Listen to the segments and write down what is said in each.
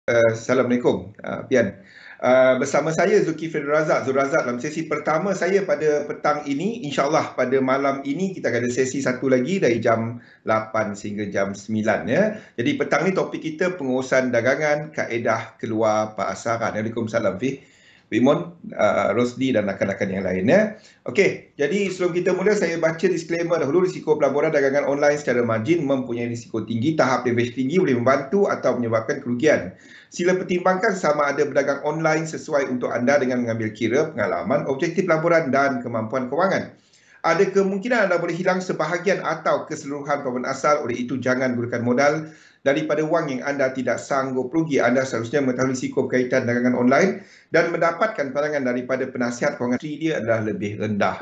Assalamualaikum, Pian. Bersama saya Zulkifli Zul Razak dalam sesi pertama saya pada petang ini. InsyaAllah pada malam ini kita akan ada sesi satu lagi dari jam 8 sehingga jam 9. Ya. Jadi petang ni topik kita pengurusan dagangan, kaedah keluar pasaran. Waalaikumsalam, Fi. Wimon, Rosdi dan rakan-rakan yang lain. Ya. Okey, jadi sebelum kita mula saya baca disclaimer dahulu. Risiko pelaburan dagangan online secara margin mempunyai risiko tinggi. Tahap leverage tinggi boleh membantu atau menyebabkan kerugian. Sila pertimbangkan sama ada berdagang online sesuai untuk anda dengan mengambil kira pengalaman, objektif laporan dan kemampuan kewangan. Ada kemungkinan anda boleh hilang sebahagian atau keseluruhan pelaburan asal, oleh itu jangan gunakan modal daripada wang yang anda tidak sanggup rugi. Anda seharusnya mengetahui risiko berkaitan dagangan online dan mendapatkan pandangan daripada penasihat kewangan dia adalah lebih rendah.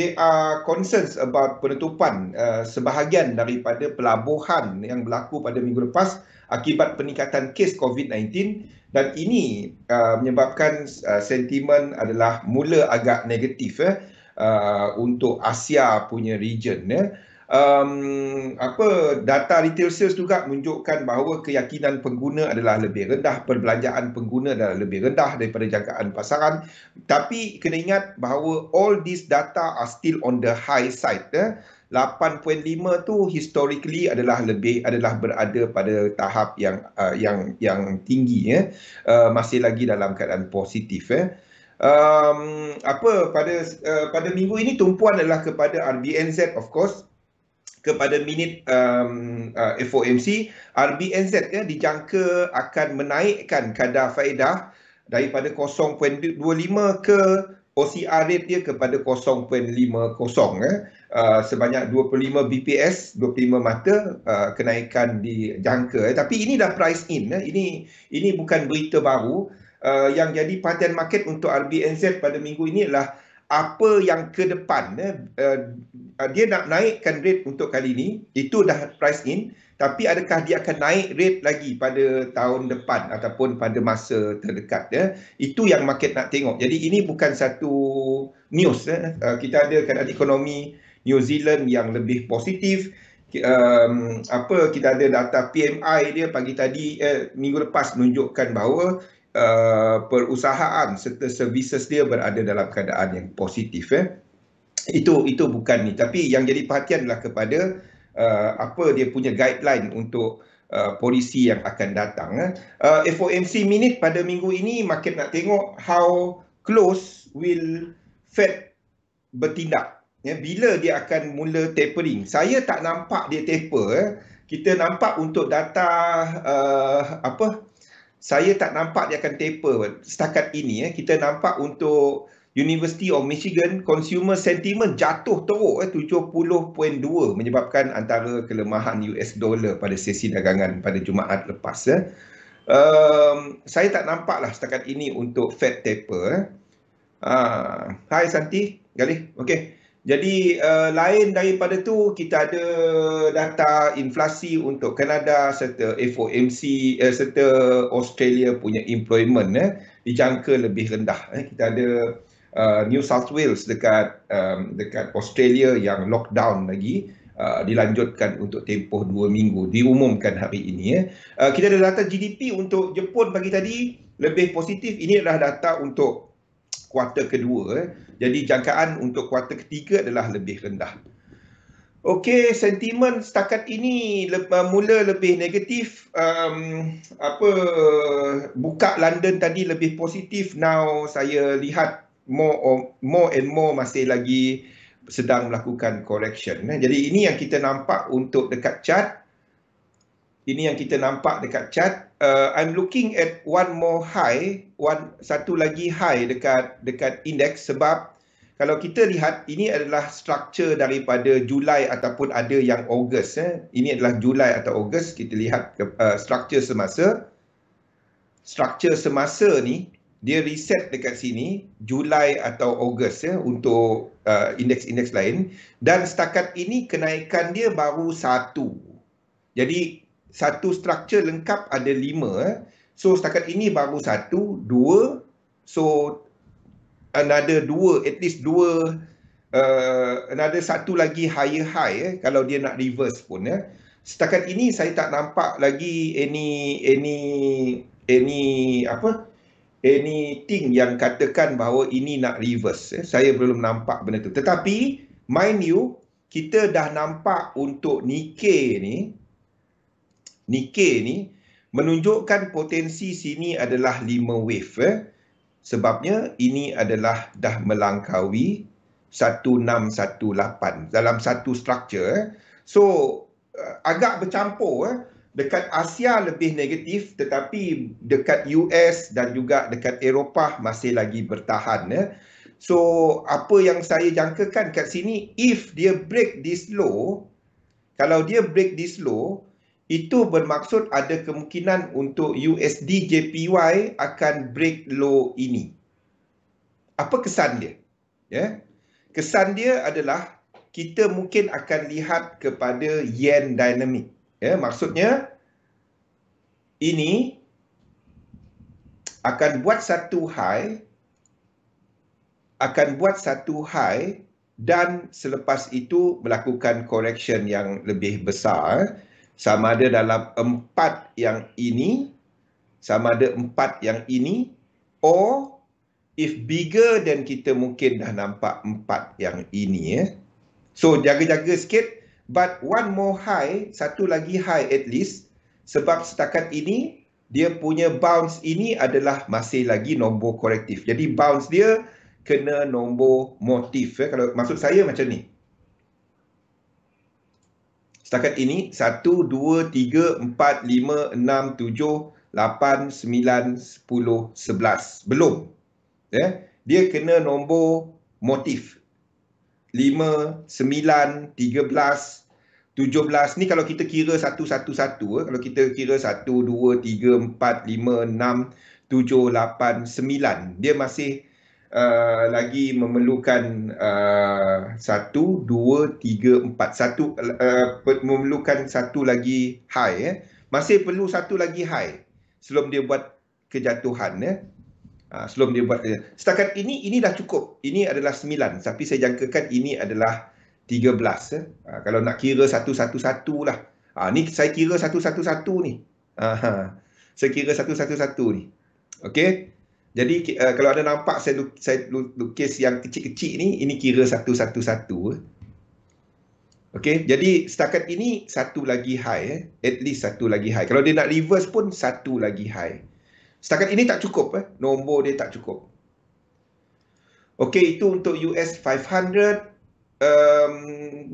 There are concerns about penutupan sebahagian daripada pelabuhan yang berlaku pada minggu lepas akibat peningkatan kes COVID-19 dan ini menyebabkan sentimen adalah mula agak negatif untuk Asia punya region. Data retail sales juga menunjukkan bahawa keyakinan pengguna adalah lebih rendah, perbelanjaan pengguna adalah lebih rendah daripada jangkaan pasaran. Tapi kena ingat bahawa all these data are still on the high side. 8.5 tu historically adalah berada pada tahap yang tinggi, masih lagi dalam keadaan positif. Pada minggu ini tumpuan adalah kepada RBNZ, of course, kepada minit FOMC. RBNZ dijangka akan menaikkan kadar faedah daripada 0.25 ke OCR rate dia kepada 0.50, sebanyak 25 BPS, 25 mata kenaikan dijangka. Tapi ini dah price in. Ini bukan berita baru. Yang jadi perhatian market untuk RBNZ pada minggu ini adalah apa yang ke depan. Dia nak naikkan rate untuk kali ini, itu dah price in, tapi adakah dia akan naik rate lagi pada tahun depan ataupun pada masa terdekat. Itu yang market nak tengok. Jadi ini bukan satu news. Kita ada keadaan ekonomi New Zealand yang lebih positif. Kita ada data PMI dia pagi tadi, minggu lepas menunjukkan bahawa perusahaan serta services dia berada dalam keadaan yang positif. Itu bukan ni, tapi yang jadi perhatian adalah kepada apa dia punya guideline untuk polisi yang akan datang. FOMC minute pada minggu ini, market nak tengok how close will Fed bertindak. Bila dia akan mula tapering. Saya tak nampak dia taper. Kita nampak untuk data saya tak nampak dia akan taper setakat ini. Kita nampak untuk University of Michigan, consumer sentiment jatuh teruk 70.2, menyebabkan antara kelemahan US dollar pada sesi dagangan pada Jumaat lepas. Saya tak nampaklah setakat ini untuk Fed taper. Hai Santi, Galih. Okey. Jadi lain daripada tu, kita ada data inflasi untuk Kanada serta FOMC serta Australia punya employment dijangka lebih rendah. Kita ada New South Wales dekat Australia yang lockdown lagi, dilanjutkan untuk tempoh 2 minggu, diumumkan hari ini. Kita ada data GDP untuk Jepun pagi tadi lebih positif. Ini adalah data untuk kuartal kedua. Jadi jangkaan untuk kuartal ketiga adalah lebih rendah. Okey, sentimen setakat ini mula lebih negatif. Buka London tadi lebih positif. Now saya lihat more and more masih lagi sedang melakukan correction. Jadi ini yang kita nampak untuk dekat chart. Ini yang kita nampak dekat chart. I'm looking at one more high, satu lagi high dekat indeks, sebab kalau kita lihat ini adalah structure daripada Julai ataupun ada yang Ogos. Ini adalah Julai atau Ogos. Kita lihat structure semasa. Structure semasa ni dia reset dekat sini Julai atau Ogos untuk indeks-indeks lain, dan setakat ini kenaikan dia baru 1. Jadi satu structure lengkap ada 5. So setakat ini baru 1, 2. So another 2, at least 2, another satu lagi higher high kalau dia nak reverse pun. setakat ini saya tak nampak lagi anything yang katakan bahawa ini nak reverse. Saya belum nampak benda tu. Tetapi mind you, kita dah nampak untuk Nikkei ni menunjukkan potensi sini adalah 5 wave. Sebabnya ini adalah dah melangkaui 1618 dalam satu struktur. So agak bercampur. Dekat Asia lebih negatif, tetapi dekat US dan juga dekat Eropah masih lagi bertahan. So apa yang saya jangkakan kat sini, if dia break this low, kalau dia break this low, itu bermaksud ada kemungkinan untuk USD JPY akan break low ini. Apa kesan dia? Ya. Kesan dia adalah kita mungkin akan lihat kepada yen dynamic. Ya, maksudnya ini akan buat satu high dan selepas itu melakukan correction yang lebih besar, sama ada dalam 4 yang ini, sama ada 4 yang ini, or if bigger then kita mungkin dah nampak 4 yang ini. So jaga-jaga sikit, but one more high, satu lagi high at least, sebab setakat ini dia punya bounce ini adalah masih lagi nombor korektif. Jadi bounce dia kena nombor motif. Kalau maksud saya macam ni. Setakat ini 1, 2, 3, 4, 5, 6, 7, 8, 9, 10, 11. Belum. Dia kena nombor motif. 5, 9, 13, 17. Ni kalau kita kira satu-satu. Kalau kita kira 1, 2, 3, 4, 5, 6, 7, 8, 9. Dia masih lagi memerlukan 1, 2, 3, 4. Memerlukan satu lagi high. Masih perlu satu lagi high sebelum dia buat kejatuhan. Sebelum dia buat setakat ini dah cukup. Ini adalah 9, tapi saya jangkakan ini adalah 13. Kalau nak kira satu-satu lah. Ni saya kira satu-satu ni. Saya kira satu-satu ni. Okey. Jadi kalau ada nampak saya lukis yang kecil-kecil ni, ini kira satu-satu. Okey, jadi setakat ini satu lagi high. At least satu lagi high. Kalau dia nak reverse pun satu lagi high. Setakat ini tak cukup. Nombor dia tak cukup. Okey, itu untuk US 500.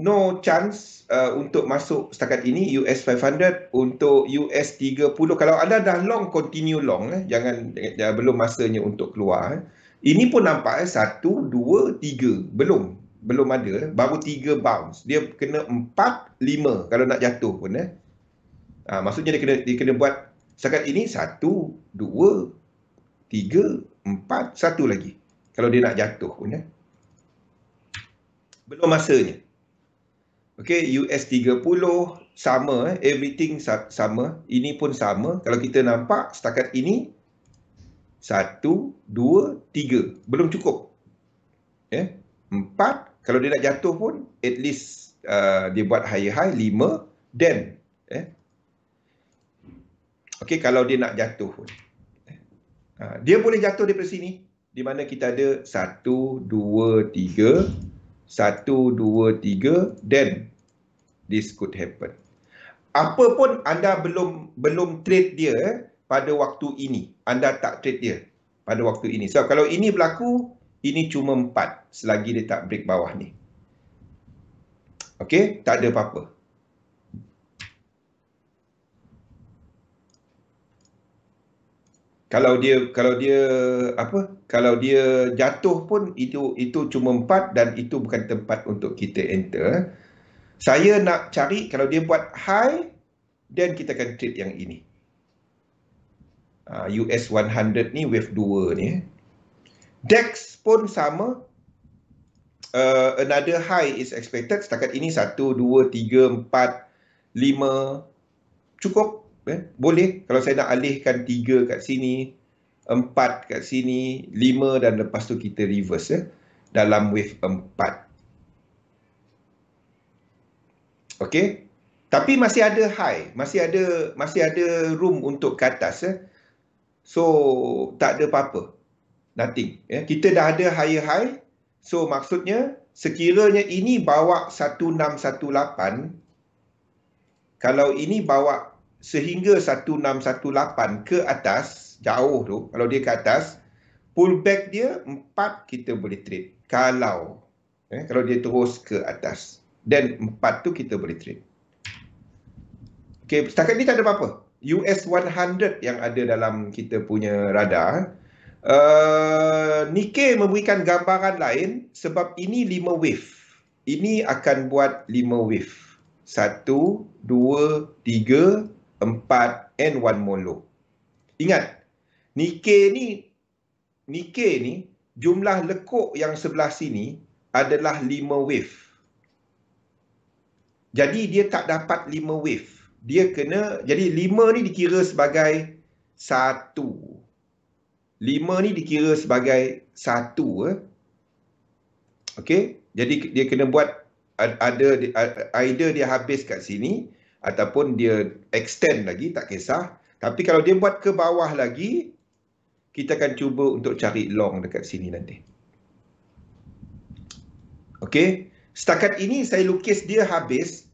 No chance untuk masuk setakat ini US 500. Untuk US 30, kalau anda dah long, continue long. Jangan belum masanya untuk keluar. Ini pun nampak 1, 2, 3 belum ada, baru 3 bounce. Dia kena 4, 5 kalau nak jatuh pun. Maksudnya dia kena buat setakat ini 1, 2, 3, 4, satu lagi kalau dia nak jatuh pun. Belum masanya. Okey, US 30 sama, everything sama. Ini pun sama. Kalau kita nampak setakat ini 1, 2, 3 belum cukup. 4, kalau dia nak jatuh pun at least dia buat high 5, then okey, kalau dia nak jatuh pun dia boleh jatuh daripada sini, di mana kita ada 1, 2, 3 1, 2, 3, then this could happen. Apa pun anda belum trade dia pada waktu ini. Anda tak trade dia pada waktu ini. So kalau ini berlaku, ini cuma 4 selagi dia tak break bawah ni. Okey, tak ada apa-apa. Kalau dia jatuh pun itu cuma 4 dan itu bukan tempat untuk kita enter. Saya nak cari kalau dia buat high, then kita akan trade yang ini. US 100 ni wave 2 ni. DAX pun sama. Another high is expected. Setakat ini 1, 2, 3, 4, 5. Cukup. Boleh kalau saya nak alihkan 3 kat sini, 4 kat sini, 5 dan lepas tu kita reverse dalam wave 4. Okey. Tapi masih ada high, masih ada room untuk ke atas. So tak ada apa-apa. Nothing. Kita dah ada higher high. So maksudnya sekiranya ini bawa 1618, kalau ini bawa sehingga 1618 ke atas, jauh tu, kalau dia ke atas, pullback dia 4 kita boleh trade. Kalau dia terus ke atas. Dan 4 tu kita boleh trade. Okay, setakat ni tak ada apa-apa. US 100 yang ada dalam kita punya radar. Nikkei memberikan gambaran lain sebab ini 5 wave. Ini akan buat 5 wave. 1, 2, 3, 4 and 1 more low. Ingat, Nikkei ni jumlah lekuk yang sebelah sini adalah 5 wave. Jadi dia tak dapat 5 wave. Dia kena, jadi 5 ni dikira sebagai 1. 5 ni dikira sebagai 1. Okey, jadi dia kena buat either dia habis kat sini ataupun dia extend lagi, tak kisah. Tapi kalau dia buat ke bawah lagi, kita akan cuba untuk cari long dekat sini nanti. Okey, setakat ini saya lukis dia habis.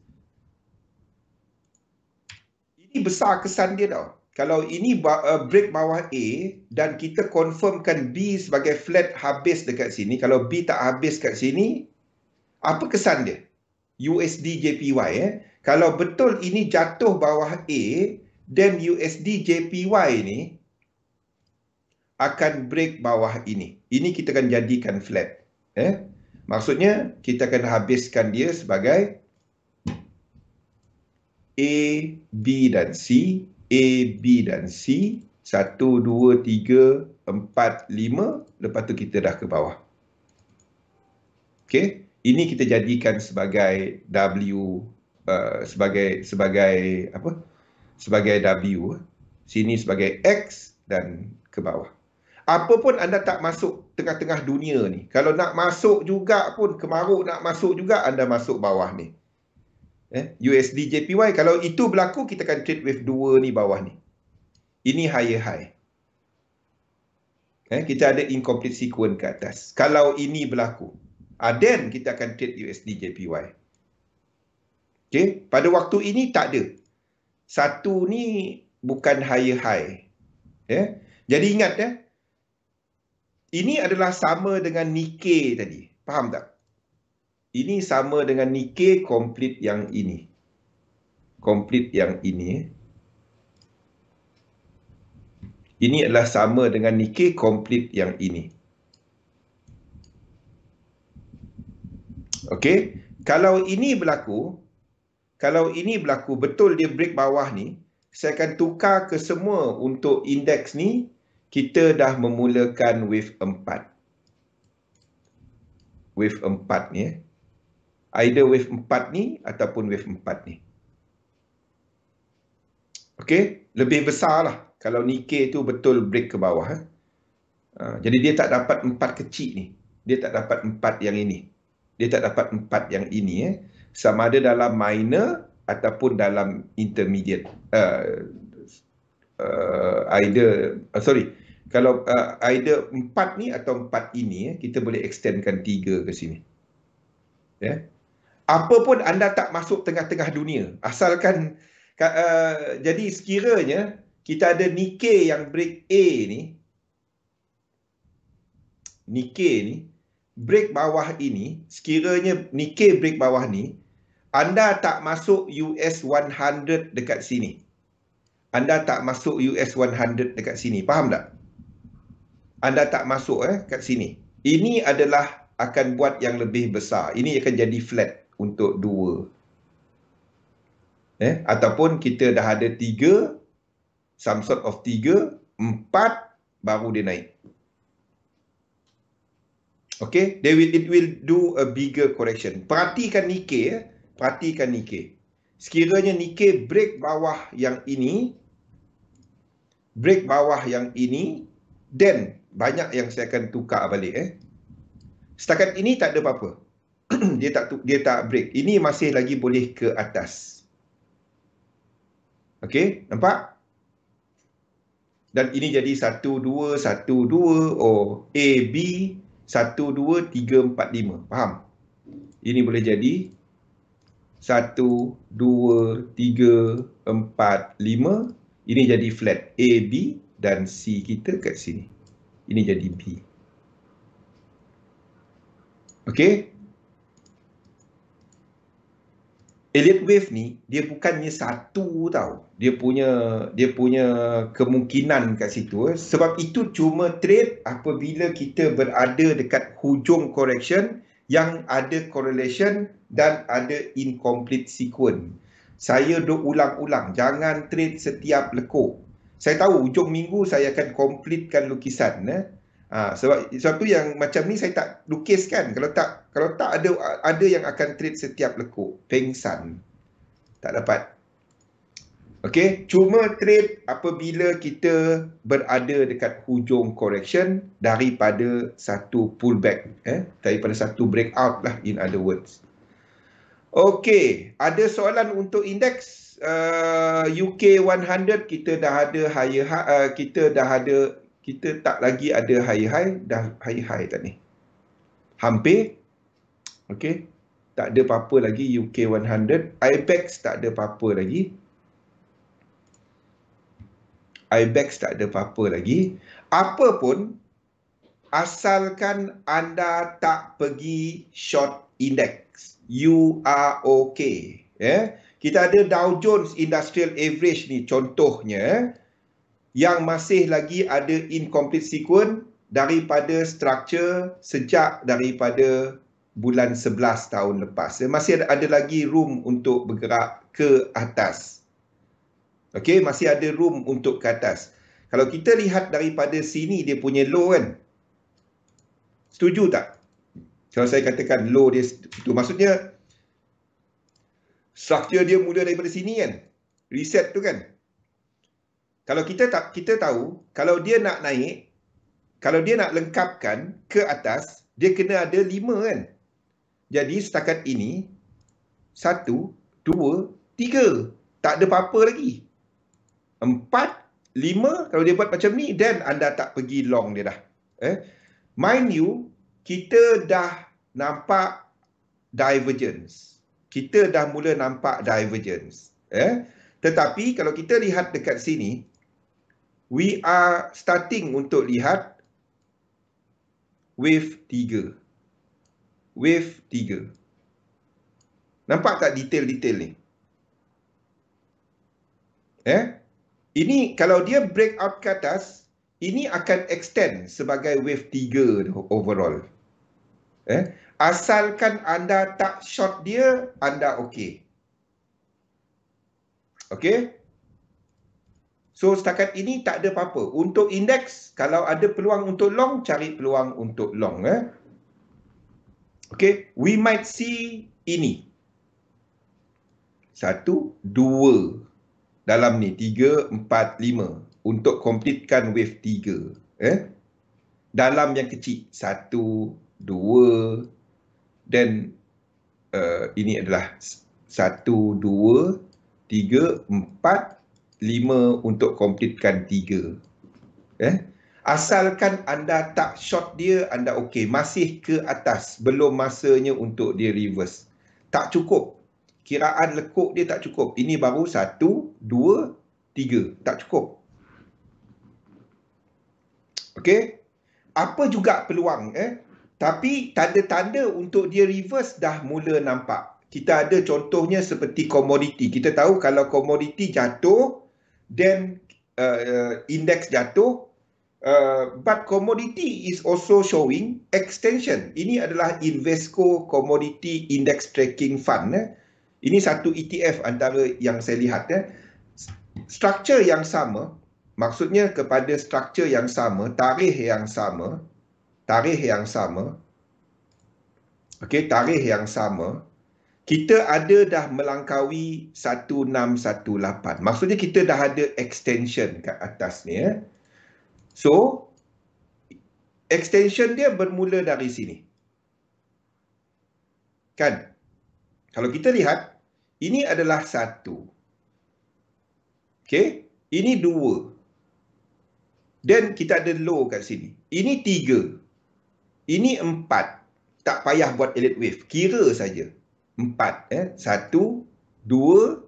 Ini besar kesan dia tau. Kalau ini break bawah A dan kita confirmkan B sebagai flat habis dekat sini, kalau B tak habis kat sini, apa kesan dia? USD JPY. Kalau betul ini jatuh bawah A, then USD JPY ni akan break bawah ini. Ini kita akan jadikan flat. Maksudnya kita akan habiskan dia sebagai A, B dan C, A, B dan C, 1, 2, 3, 4, 5, lepas tu kita dah ke bawah. Okey, ini kita jadikan sebagai W, sebagai apa? Sebagai W, sini sebagai X dan ke bawah. Apa pun anda tak masuk tengah-tengah dunia ni. Kalau nak masuk juga pun, kemaruk nak masuk juga, anda masuk bawah ni. USD JPY, kalau itu berlaku, kita akan trade wave 2 ni bawah ni. Ini higher high. Kita ada incomplete sequence ke atas. Kalau ini berlaku, then kita akan trade USD JPY. Okay? Pada waktu ini tak ada. Satu ni bukan higher high. Jadi ingat ini adalah sama dengan Nikkei tadi. Faham tak? Ini sama dengan Nikkei complete yang ini. Complete yang ini. Ini adalah sama dengan Nikkei complete yang ini. Okey, kalau ini berlaku, betul dia break bawah ni, saya akan tukar ke semua untuk indeks ni, kita dah memulakan wave 4. Wave 4 ni either wave 4 ni ataupun wave 4 ni. Okey, lebih besar lah kalau Nikkei tu betul break ke bawah. Jadi dia tak dapat 4 kecil ni. Dia tak dapat 4 yang ini. Dia tak dapat 4 yang ini. Sama ada dalam minor ataupun dalam intermediate. Kalau either 4 ni atau 4 ini, kita boleh extendkan 3 ke sini. Apa pun anda tak masuk tengah-tengah dunia. Asalkan, jadi sekiranya kita ada Nikkei yang break A ni, Nikkei ni, break bawah ini, sekiranya Nikkei break bawah ni, anda tak masuk US 100 dekat sini. Anda tak masuk US 100 dekat sini. Faham tak? Anda tak masuk kat sini. Ini adalah akan buat yang lebih besar. Ini akan jadi flat untuk 2. Ataupun kita dah ada 3, some sort of 3, 4, baru dia naik. Okay, it will do a bigger correction. Perhatikan Nikkei. Perhatikan Nikkei. Sekiranya Nikkei break bawah yang ini, then banyak yang saya akan tukar balik. Setakat ini tak ada apa-apa. Dia tak break. Ini masih lagi boleh ke atas. Okey, nampak? Dan ini jadi 1, 2, 1, 2, oh, A, B, 1, 2, 3, 4, 5. Faham? Ini boleh jadi 1, 2, 3, 4, 5. Ini jadi flat A, B dan C kita kat sini. Ini jadi B. Okey? Elliott wave ni dia bukannya satu tau. Dia punya kemungkinan kat situ. Sebab itu cuma trade apabila kita berada dekat hujung correction yang ada correlation dan ada incomplete sequence. Saya duk ulang-ulang, jangan trade setiap lekuk. Saya tahu hujung minggu saya akan completekan lukisan. Sebab tu yang macam ni saya tak lukiskan. Kalau tak ada yang akan trade setiap lekuk. Pengsan. Tak dapat. Okey, cuma trade apabila kita berada dekat hujung correction daripada satu pullback, daripada satu breakout lah, in other words. Okey, ada soalan untuk indeks UK 100. Kita dah ada higher high, kita tak lagi ada high high, dah high high tak ni? Hampir. Okey, tak ada apa-apa lagi UK 100. IBEX tak ada apa-apa lagi. IBEX tak ada apa-apa lagi. Apa pun, asalkan anda tak pergi short index, you are okay. Kita ada Dow Jones Industrial Average ni contohnya, yang masih lagi ada incomplete sequence daripada structure sejak daripada bulan 11 tahun lepas. Masih ada lagi room untuk bergerak ke atas. Okey, masih ada room untuk ke atas. Kalau kita lihat daripada sini dia punya low kan. Setuju tak? Kalau saya katakan low dia itu, maksudnya structure dia mula daripada sini kan. Reset tu kan. Kalau kita tahu kalau dia nak naik, kalau dia nak lengkapkan ke atas, dia kena ada 5 kan. Jadi setakat ini 1, 2, 3. Tak ada apa-apa lagi. 4, 5, kalau dia buat macam ni, then anda tak pergi long dia dah. Mind you, kita dah nampak divergence. Kita dah mula nampak divergence. Tetapi kalau kita lihat dekat sini, we are starting untuk lihat wave 3. Wave 3. Nampak tak detail-detail ni? Ini kalau dia breakout ke atas, ini akan extend sebagai wave 3 overall. Asalkan anda tak short dia, anda okey. Okey? So setakat ini tak ada apa-apa. Untuk indeks, kalau ada peluang untuk long, cari peluang untuk long. Okey, we might see ini. 1, 2. Dalam ni 3, 4, 5 untuk completekan wave 3. Dalam yang kecil 1, 2 dan ini adalah 1, 2, 3, 4, 5 untuk completekan 3. Asalkan anda tak short dia, anda okey, masih ke atas, belum masanya untuk dia reverse. Tak cukup. Kiraan lekuk dia tak cukup. Ini baru 1, 2, 3. Tak cukup. Okey? Apa juga peluang? Tapi tanda-tanda untuk dia reverse dah mula nampak. Kita ada contohnya seperti komoditi. Kita tahu kalau komoditi jatuh, then indeks jatuh. But commodity is also showing extension. Ini adalah Invesco Commodity Index Tracking Fund. Ini satu ETF antara yang saya lihat. Struktur yang sama, maksudnya kepada struktur yang sama, tarikh yang sama. Okey, tarikh yang sama. Kita ada dah melangkaui 1618. Maksudnya kita dah ada extension kat atas ni. So, extension dia bermula dari sini. Kan? Kalau kita lihat, ini adalah 1. Okey, ini 2. Dan kita ada low kat sini. Ini 3. Ini 4. Tak payah buat elite wave. Kira saja. 4. 1, 2, 3,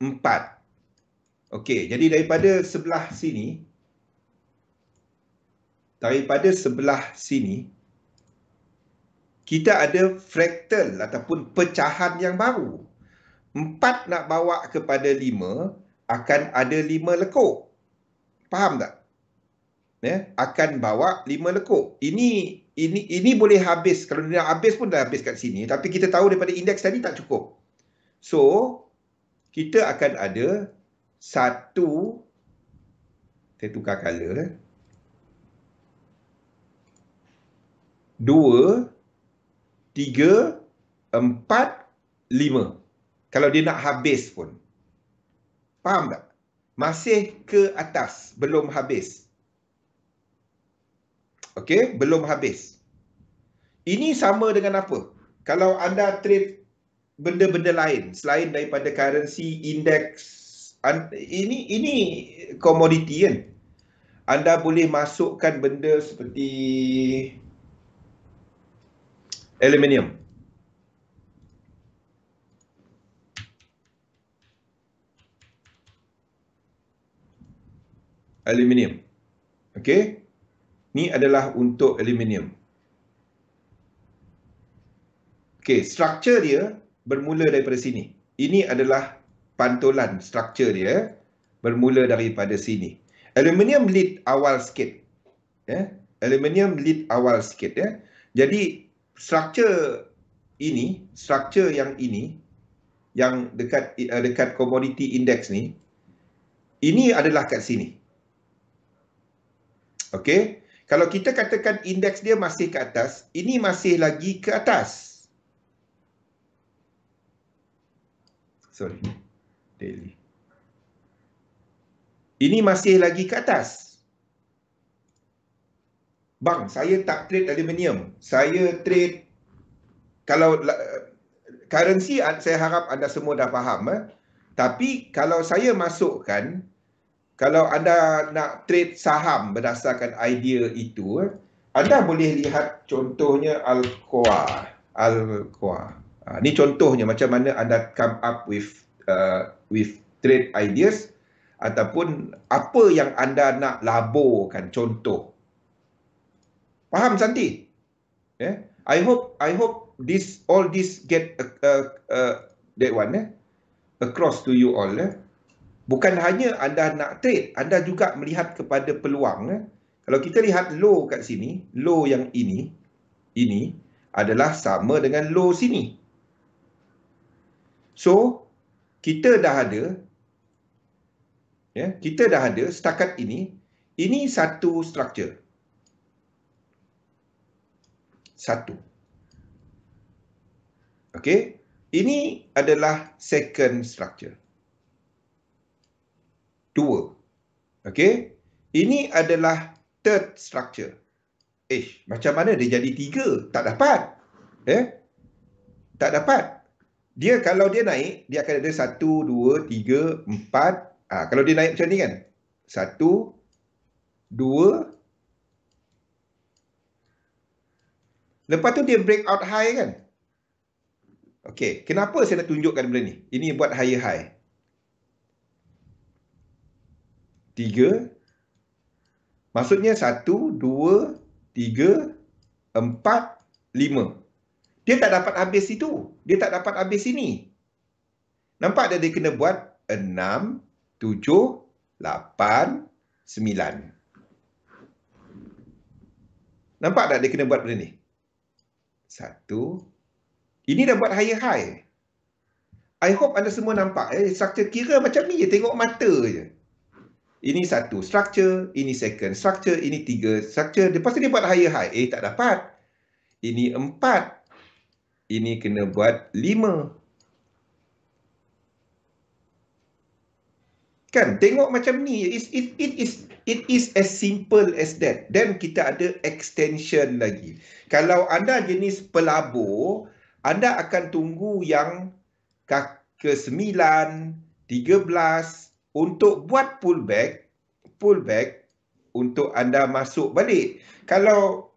4. Okey, jadi daripada sebelah sini, kita ada fraktal ataupun pecahan yang baru. 4 nak bawa kepada 5, akan ada 5 lekuk. Faham tak? Akan bawa 5 lekuk. Ini boleh habis. Kalau dia nak habis pun dah habis kat sini. Tapi kita tahu daripada indeks tadi tak cukup. So, kita akan ada 1, saya tukar color, 2, 3, 4, 5. Kalau dia nak habis pun. Faham tak? Masih ke atas. Belum habis. Okey, belum habis. Ini sama dengan apa? Kalau anda trade benda-benda lain selain daripada currency, index, ini komoditi kan? Anda boleh masukkan benda seperti aluminium. Aluminium. Okey? Ni adalah untuk aluminium. Okey, struktur dia bermula daripada sini. Ini adalah pantulan struktur dia bermula daripada sini. Aluminium lead awal sikit. Aluminium lead awal sikit. Jadi struktur yang ini yang dekat commodity index ni, ini adalah kat sini. Okey, kalau kita katakan indeks dia masih ke atas, ini masih lagi ke atas. Sorry, daily. Ini masih lagi ke atas. Bang, saya tak trade aluminium. Saya trade, kalau currency saya harap anda semua dah faham. Tapi kalau saya masukkan, kalau anda nak trade saham berdasarkan idea itu, anda boleh lihat contohnya Alcoa. Ni contohnya macam mana anda come up with trade ideas ataupun apa yang anda nak laburkan, contoh. Faham Santi? I hope all this get that one across to you all. Bukan hanya anda nak trade, anda juga melihat kepada peluang. Kalau kita lihat low kat sini, low yang ini adalah sama dengan low sini. So, kita dah ada setakat ini satu struktur. Satu. Okey, ini adalah second structure. 2. Okey, ini adalah third structure. Macam mana dia jadi 3? Tak dapat. Tak dapat. Dia kalau dia naik, dia akan ada 1, 2, 3, 4. Kalau dia naik macam ni kan. 1, 2. Lepas tu dia break out high kan. Okey, kenapa saya nak tunjukkan benda ni? Ini buat higher high. 3. Maksudnya 1, 2, 3, 4, 5. Dia tak dapat habis itu. Dia tak dapat habis sini. Nampak dia kena buat 6, 7, 8, 9. Nampak tak dia kena buat benda ni? 1. Ini dah buat higher high. I hope anda semua nampak. Struktur kira macam ni je. Tengok mata je. Ini 1 structure, ini second structure, ini 3 structure. Lepas tu dia buat higher high. Tak dapat. Ini 4. Ini kena buat 5. Kan? Tengok macam ni. It is as simple as that. Dan kita ada extension lagi. Kalau anda jenis pelabur, anda akan tunggu yang ke 9, 13 untuk buat pullback untuk anda masuk balik. Kalau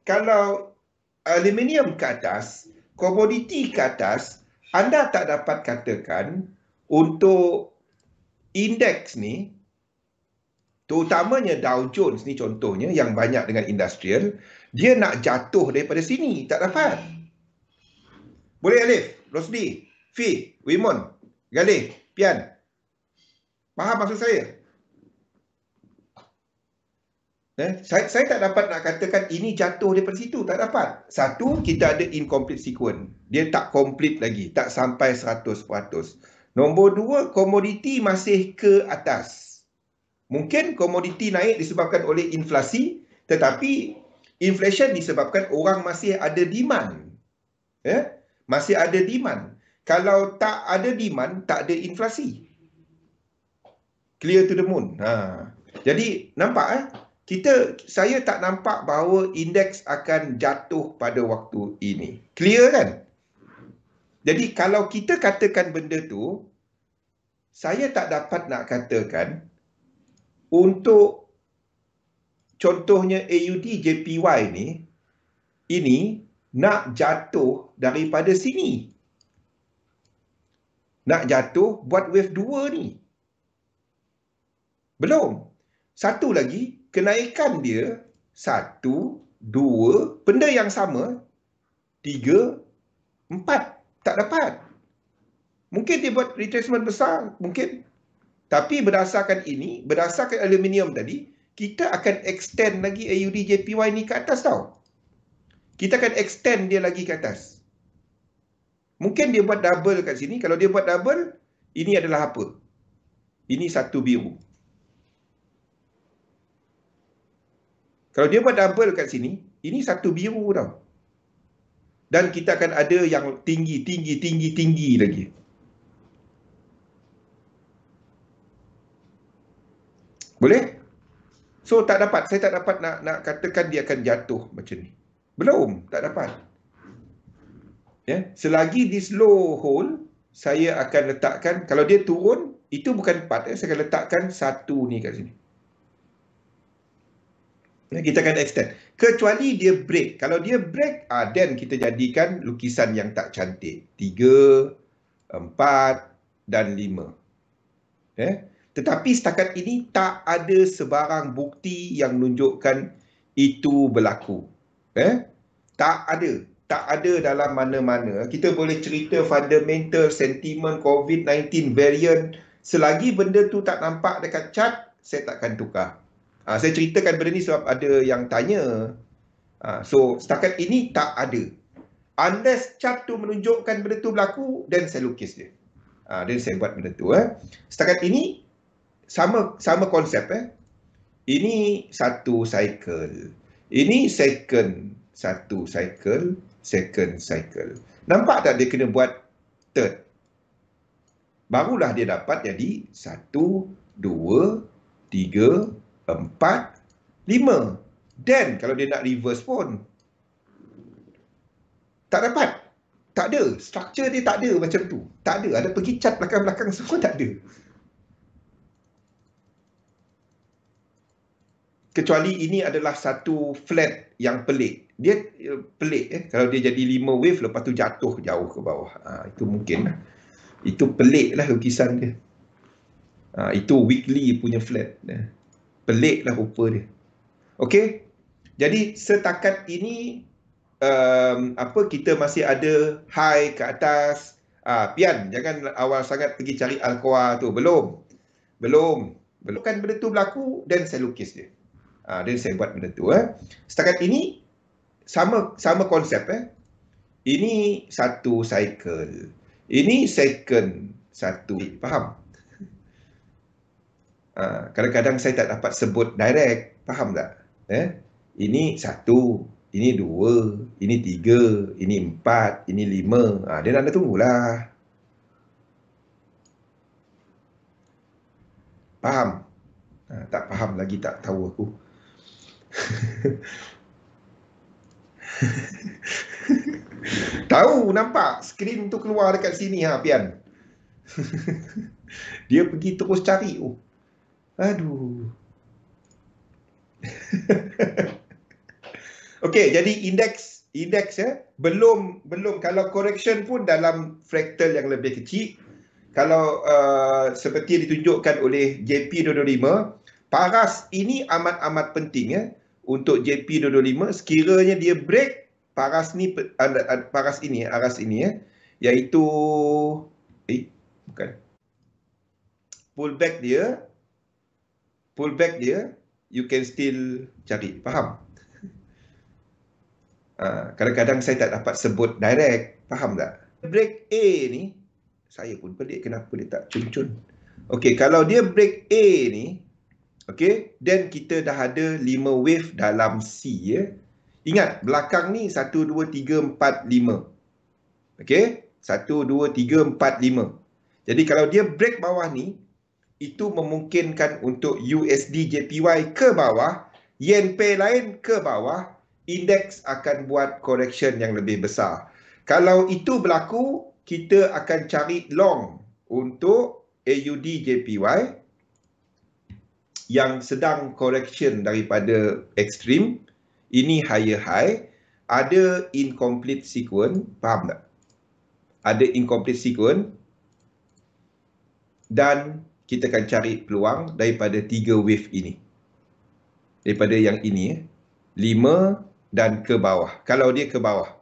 aluminium ke atas, komoditi ke atas, anda tak dapat katakan untuk indeks ni, terutamanya Dow Jones ni contohnya yang banyak dengan industrial, dia nak jatuh daripada sini, tak dapat. Boleh Alif, Rosdi, Fi, Wimon, Galih, Pian. Faham maksud saya? Saya tak dapat nak katakan ini jatuh daripada situ. Tak dapat. Satu, kita ada incomplete sequence. Dia tak complete lagi. Tak sampai 100%. Nombor dua, komoditi masih ke atas. Mungkin komoditi naik disebabkan oleh inflasi, tetapi inflation disebabkan orang masih ada demand. Masih ada demand. Kalau tak ada demand, tak ada inflasi. Clear to the moon. Jadi, nampak saya tak nampak bahawa indeks akan jatuh pada waktu ini. Clear kan? Jadi kalau kita katakan benda tu, saya tak dapat nak katakan untuk contohnya AUD JPY ini nak jatuh daripada sini. Nak jatuh buat wave 2 ni. Belum. Satu lagi, kenaikan dia 1, 2, benda yang sama, 3, 4. Tak dapat. Mungkin dia buat retracement besar, mungkin. Tapi berdasarkan ini, berdasarkan aluminium tadi, kita akan extend lagi AUD JPY ni ke atas tau. Kita akan extend dia lagi ke atas. Mungkin dia buat double kat sini. Kalau dia buat double, ini adalah apa? Ini satu biru. Kalau dia buat double kat sini, ini satu biru tau. Dan kita akan ada yang tinggi lagi. Boleh? So tak dapat, saya tak dapat nak katakan dia akan jatuh macam ni. Belum, tak dapat. Selagi this low hold, saya akan letakkan, kalau dia turun, itu bukan 4, saya akan letakkan 1 ni kat sini. Kita akan extend. Kecuali dia break. Kalau dia break, then kita jadikan lukisan yang tak cantik. 3, 4 dan 5. Tetapi setakat ini tak ada sebarang bukti yang menunjukkan itu berlaku. Tak ada. Tak ada dalam mana-mana. Kita boleh cerita fundamental, sentiment, COVID-19, variant. Selagi benda tu tak nampak dekat chart, saya takkan tukar. Saya ceritakan benda ni sebab ada yang tanya. So, setakat ini tak ada. Unless chart tu menunjukkan benda tu berlaku, then saya lukis dia. Dan saya buat benda tu. Setakat ini, sama konsep. Ini satu cycle. Ini satu cycle, second cycle. Nampak tak dia kena buat third? Barulah dia dapat jadi 1, 2, 3, 4, 5. Dan kalau dia nak reverse pun tak dapat. Tak ada. Structure dia tak ada macam tu. Tak ada. Ada pergi cat belakang-belakang semua tak ada. Kecuali ini adalah satu flat yang pelik. Dia pelik. Kalau dia jadi 5 wave, lepas tu jatuh jauh ke bawah. Itu mungkin. Itu pelik lah lukisan dia. Itu weekly punya flat. Pelik lah rupa dia. Okey. Jadi setakat ini, kita masih ada high ke atas. Pian, jangan awal sangat pergi cari Alcoa tu. Belum. Kan benda tu berlaku, dan saya lukis dia. Dan saya buat benda tu. Setakat ini, sama konsep. Ini satu cycle. Ini second satu. Faham? Kadang-kadang saya tak dapat sebut direct. Faham tak? Ini 1, ini 2, ini 3, ini 4, ini 5. Dia nak tunggulah. Faham? Tak faham lagi, tak tahu aku. Tahu, nampak skrin tu keluar dekat sini Pian. Dia pergi terus cari. Oh, aduh. Okey, jadi indeks ya, belum kalau correction pun dalam fraktal yang lebih kecil. Kalau seperti ditunjukkan oleh JP225, paras ini amat penting ya untuk JP225. Sekiranya dia break paras ni, paras ini, aras ini ya, iaitu bukan, pullback dia, you can still cari, faham? Kadang-kadang saya tak dapat sebut direct, faham tak? Break A ni, saya pun pelik kenapa dia tak cun-cun. Okey, kalau dia break A ni, okey, then kita dah ada 5 wave dalam C ya. Ingat, belakang ni 1, 2, 3, 4, 5. Okey, 1, 2, 3, 4, 5. Jadi kalau dia break bawah ni, itu memungkinkan untuk USD JPY ke bawah, Yen Pay lain ke bawah, indeks akan buat correction yang lebih besar. Kalau itu berlaku, kita akan cari long untuk AUD JPY yang sedang correction daripada ekstrim. Ini higher high, ada incomplete sequence, faham tak? Ada incomplete sequence, dan kita akan cari peluang daripada 3 wave ini. Daripada yang ini 5 dan ke bawah. Kalau dia ke bawah,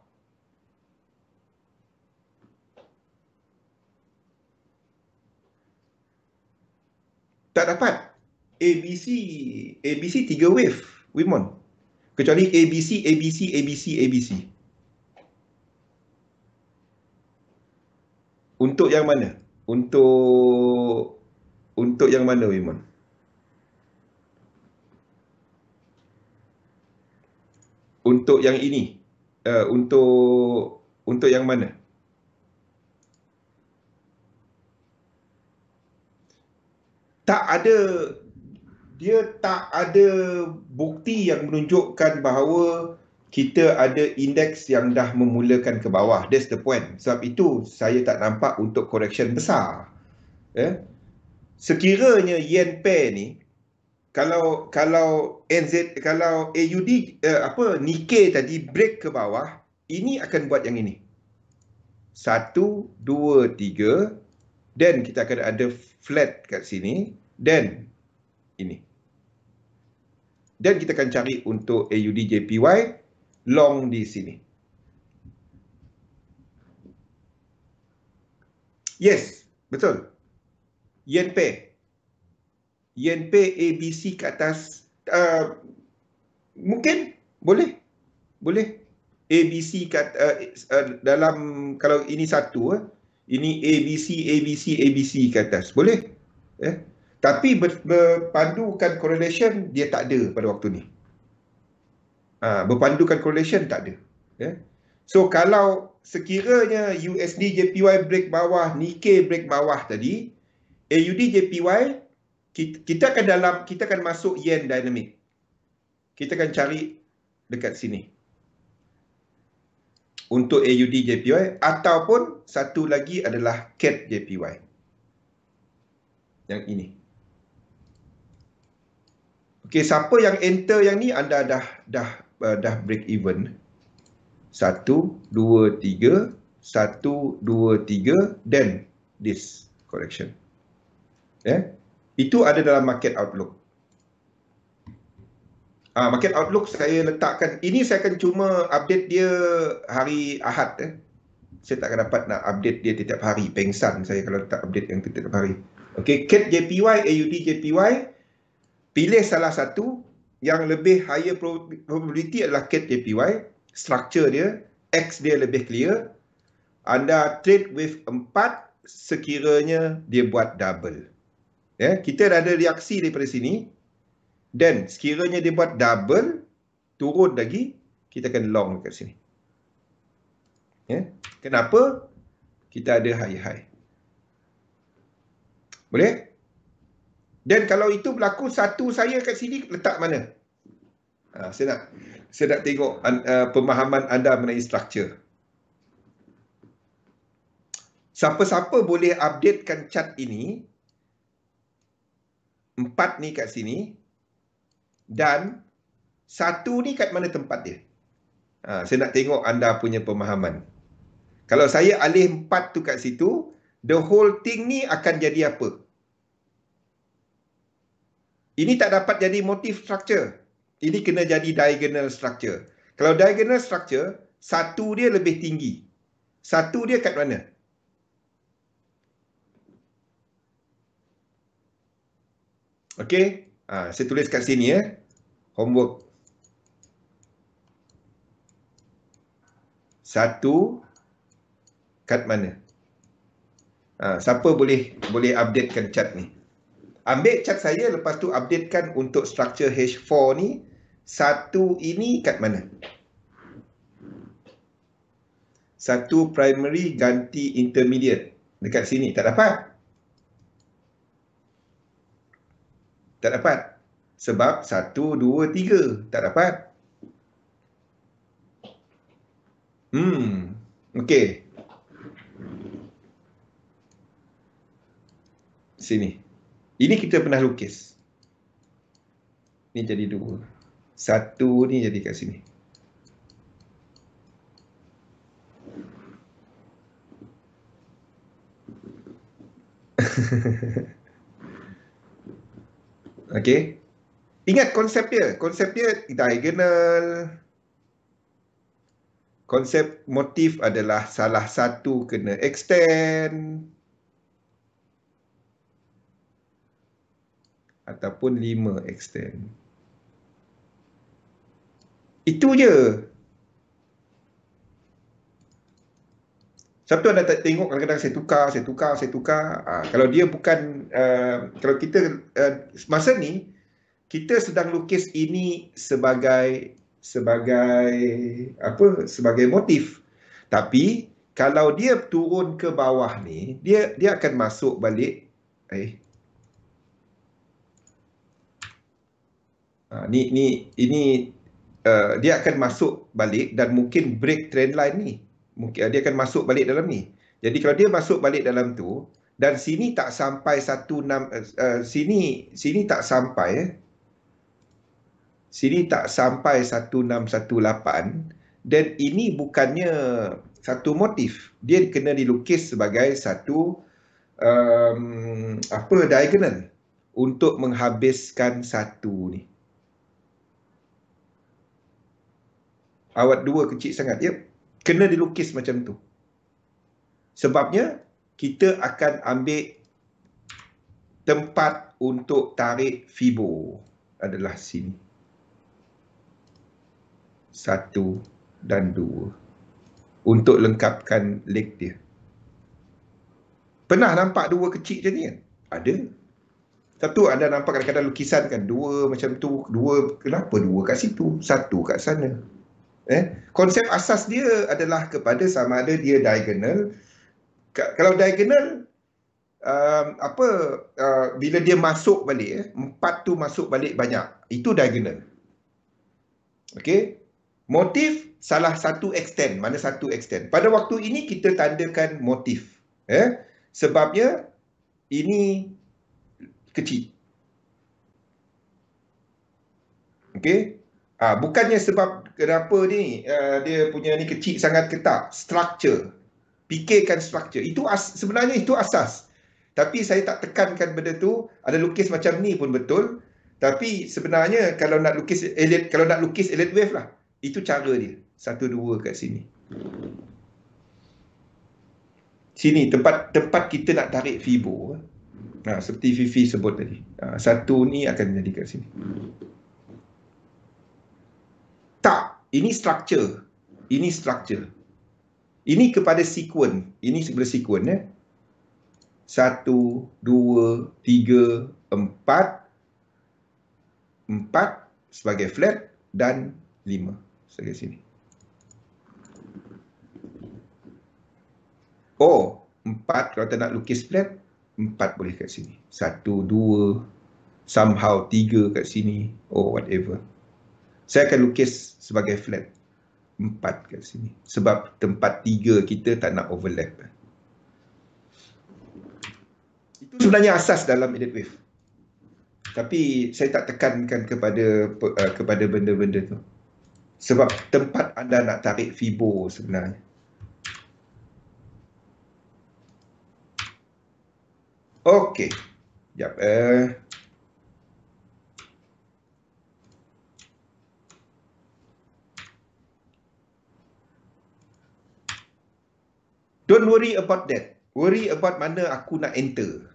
tak dapat. ABC 3 wave, Wimon. Kecuali ABC. Untuk yang mana? Untuk yang mana, Wimon? Untuk yang ini. Untuk yang mana? Tak ada, dia tak ada bukti yang menunjukkan bahawa kita ada indeks yang dah memulakan ke bawah. That's the point. Sebab itu saya tak nampak untuk correction besar. Sekiranya yen pair ni, kalau kalau AUD Nikkei tadi break ke bawah, ini akan buat yang ini. 1, 2, 3, dan kita akan ada flat kat sini, dan ini. Dan kita akan cari untuk AUD JPY long di sini. Yes, betul. Yen pair ABC ke atas, mungkin boleh ABC kat dalam, kalau ini satu, ini ABC ke atas, boleh. Tapi berpandukan correlation dia tak ada pada waktu ni. Berpandukan correlation tak ada. So kalau sekiranya USD JPY break bawah, Nikkei break bawah tadi, AUD JPY kita akan masuk yen dynamic. Kita akan cari dekat sini untuk AUD JPY, ataupun satu lagi adalah CAD JPY. Yang ini. Okey, siapa yang enter yang ni, anda dah break even. 1, 2, 3, 1, 2, 3, then this correction. Itu ada dalam market outlook. Market outlook saya letakkan, ini saya akan cuma update dia hari Ahad. Saya tak akan dapat nak update dia setiap hari. Pengsan saya kalau letak update yang setiap hari. Okey, CAD JPY, AUD JPY, pilih salah satu. Yang lebih higher probability adalah CAD JPY. Structure dia, X dia lebih clear. Anda trade with 4 sekiranya dia buat double. Kita dah ada reaksi daripada sini. Dan sekiranya dia buat double, turun lagi, kita akan long dekat sini. Kenapa? Kita ada high-high. Boleh? Dan kalau itu berlaku, satu saya kat sini letak mana? Saya nak tengok pemahaman anda mengenai structure. Siapa-siapa boleh updatekan chart ini. 4 ni kat sini. Dan 1 ni kat mana tempat dia? Saya nak tengok anda punya pemahaman. Kalau saya alih 4 tu kat situ, the whole thing ni akan jadi apa? Ini tak dapat jadi motif structure. Ini kena jadi diagonal structure. Kalau diagonal structure, 1 dia lebih tinggi. 1 dia kat mana? Okey, saya tulis kat sini ya. Homework. 1 kat mana? Siapa boleh updatekan chart ni? Ambil chart saya, lepas tu updatekan untuk structure H4 ni. 1 ini kat mana? 1 primary ganti intermediate. Dekat sini, tak dapat. Tak dapat. Sebab 1, 2, 3. Tak dapat. Okey. Sini. Ini kita pernah lukis. Ni jadi 2. 1 ni jadi kat sini. Okey. Ingat konsep dia. Konsep dia diagonal. Konsep motif adalah salah satu kena extend. Ataupun 5 extend. Itu je. Sebab tu anda tak tengok kadang-kadang saya tukar. Kalau dia bukan, kalau kita, masa ni, kita sedang lukis ini sebagai motif. Tapi, kalau dia turun ke bawah ni, dia akan masuk balik. Ini dia akan masuk balik dan mungkin break trend line ni. Mungkin dia akan masuk balik dalam ni. Jadi kalau dia masuk balik dalam tu dan sini tak sampai 16, sini tak sampai sini tak sampai 1618, dan ini bukannya satu motif. Dia kena dilukis sebagai satu diagonal untuk menghabiskan satu ni. Awat 2 kecil sangat. Ya, kena dilukis macam tu. Sebabnya, kita akan ambil tempat untuk tarik Fibo adalah sini. 1 dan 2. Untuk lengkapkan leg dia. Pernah nampak 2 kecil macam ni kan? Ada. Satu anda nampak kadang-kadang lukisan kan, 2 macam tu, 2, kenapa 2 kat situ, 1 kat sana. Konsep asas dia adalah kepada sama ada dia diagonal. Kalau diagonal, bila dia masuk balik, 4 tu masuk balik banyak, itu diagonal. Okey. Motif salah satu extend. Mana satu extend? Pada waktu ini kita tandakan motif. Sebabnya ini kecil. Okey. Bukannya sebab kenapa ni dia punya ni kecil sangat ke tak. Structure. Fikirkan structure. Itu sebenarnya itu asas. Tapi saya tak tekankan benda tu. Ada lukis macam ni pun betul. Tapi sebenarnya kalau nak lukis elite wave lah. Itu cara dia. 1, 2 kat sini. Sini tempat kita nak tarik Fibo. Seperti Fifi sebut tadi. 1 ni akan jadi kat sini. Tak, ini structure. Ini structure. Ini kepada sekuen. Ini kepada sekuen. 1, 2, 3, 4. 4 sebagai flat dan 5 sebagai sini. 4 kalau kita nak lukis flat, 4 boleh kat sini. 1, 2, somehow 3 kat sini. Whatever. Saya akan lukis sebagai flat. 4 kat sini. Sebab tempat 3 kita tak nak overlap. sebenarnya asas dalam elite wave. Tapi saya tak tekankan kepada benda-benda tu. Sebab tempat anda nak tarik Fibo sebenarnya. Okey. Sekejap. Don't worry about that. Worry about mana aku nak enter.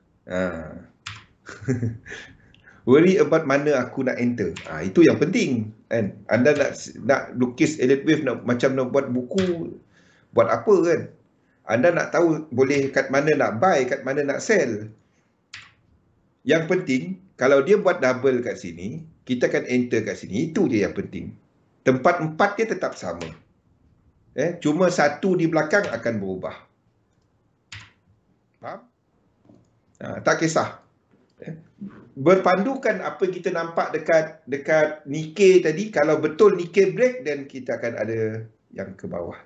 Worry about mana aku nak enter. Itu yang penting. Kan? Anda nak lukis elite wave, macam nak buat buku, buat apa kan? Anda nak tahu boleh kat mana nak buy, kat mana nak sell. Yang penting, kalau dia buat double kat sini, kita akan enter kat sini. Itu dia yang penting. Tempat 4 dia tetap sama. Cuma 1 di belakang akan berubah. Faham? Tak kisah. Berpandukan apa kita nampak dekat Nikkei tadi, kalau betul Nikkei break, then kita akan ada yang ke bawah.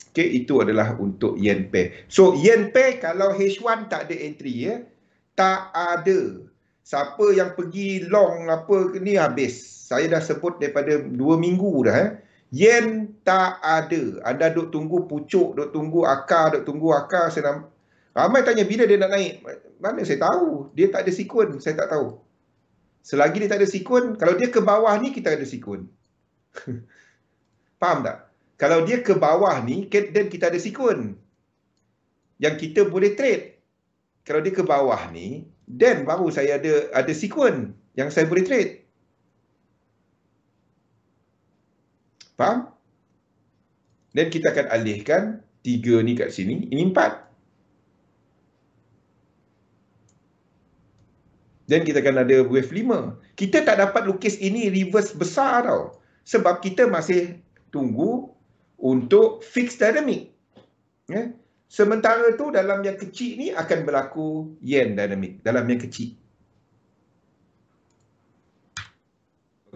Okay, itu adalah untuk yen pair. So, yen pair kalau H1 tak ada entry, tak ada. Siapa yang pergi long apa ni habis. Saya dah sebut daripada 2 minggu dah. Yen tak ada. Anda duk tunggu pucuk, duk tunggu akar, ramai tanya bila dia nak naik. Mana saya tahu? Dia tak ada sikun, saya tak tahu. Selagi dia tak ada sikun, kalau dia ke bawah ni kita ada sikun. Faham tak? Kalau dia ke bawah ni, dan kita ada sikun yang kita boleh trade. Kalau dia ke bawah ni, then baru saya ada sikun yang saya boleh trade. Faham? Dan kita akan alihkan 3 ni kat sini, ini 4. Dan kita akan ada wave 5. Kita tak dapat lukis ini reverse besar tau. Sebab kita masih tunggu untuk fixed dynamic. Sementara tu dalam yang kecil ni akan berlaku yen dynamic. Dalam yang kecil.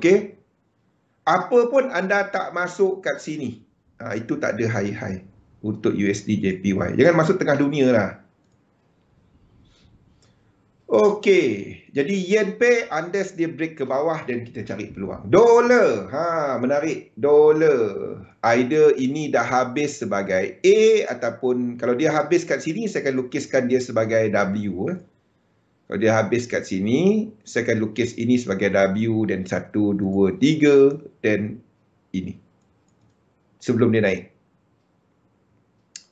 Okey. Apa pun anda tak masuk kat sini. Itu tak ada high-high untuk USD JPY. Jangan masuk tengah dunia lah. Okey, jadi yen pair unless dia break ke bawah dan kita cari peluang. Dolar, menarik. Dolar, either ini dah habis sebagai A ataupun kalau dia habis kat sini saya akan lukiskan dia sebagai W. Kalau dia habis kat sini, saya akan lukis ini sebagai W dan 1, 2, 3 dan ini. Sebelum dia naik.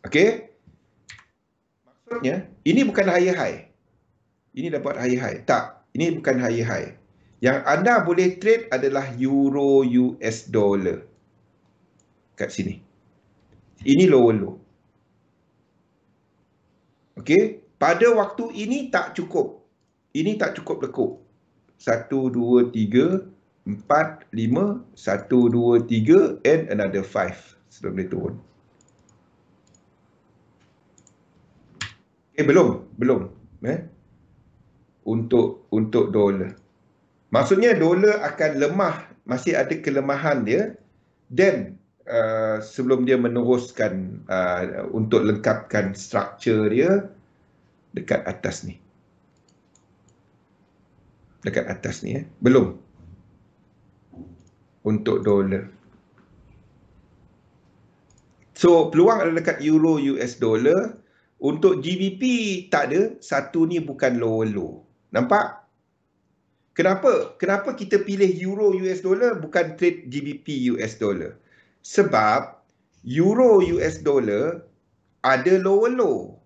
Okey. Maksudnya ini bukan higher high. Ini dapat high-high. Tak, ini bukan high-high. Yang anda boleh trade adalah euro US dollar. Kat sini. Ini lower low. Okey, pada waktu ini tak cukup. Ini tak cukup lekuk. 1, 2, 3, 4, 5, 1, 2, 3 and another 5 sebelum dia turun. Belum. Untuk dolar. Maksudnya dolar akan lemah, masih ada kelemahan dia dan sebelum dia meneruskan untuk lengkapkan struktur dia dekat atas ni. Dekat atas ni belum. Untuk dolar. So peluang adalah dekat euro US dollar. Untuk GBP tak ada, satu ni bukan lower low. Nampak? Kenapa kita pilih euro US dollar bukan trade GBP US dollar? Sebab euro US dollar ada lower low.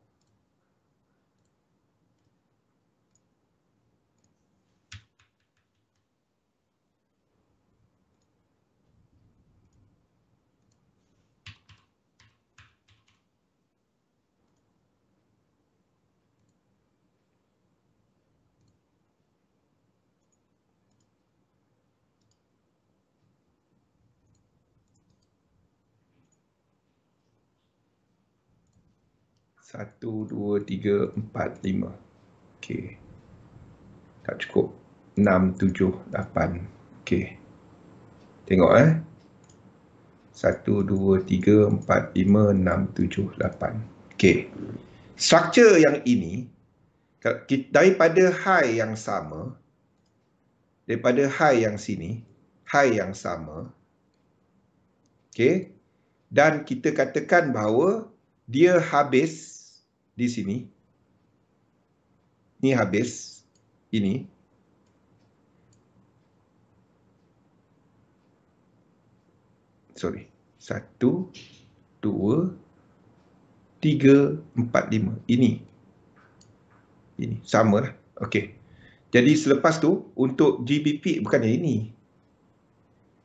Satu, dua, tiga, empat, lima. Okey. Tak cukup. 6, 7, 8. Okey. Tengok 1, 2, 3, 4, 5, 6, 7, 8. Okey. Struktur yang ini, daripada high yang sama, daripada high yang sini, high yang sama, okay, dan kita katakan bahawa dia habis di sini, ni habis, ini, sorry, 1, 2, 3, 4, 5, ini sama lah, okay. Jadi selepas tu untuk GBP bukan yang ini,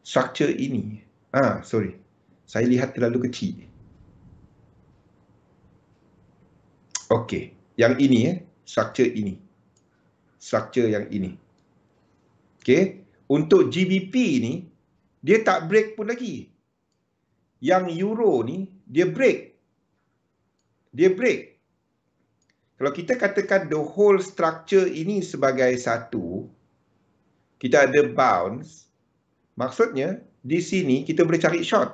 struktur ini, sorry, saya lihat terlalu kecil. Okey, yang ini struktur ini. Struktur yang ini. Okey, untuk GBP ni dia tak break pun lagi. Yang euro ni dia break. Dia break. Kalau kita katakan the whole structure ini sebagai satu, kita ada bounce, maksudnya di sini kita boleh cari short.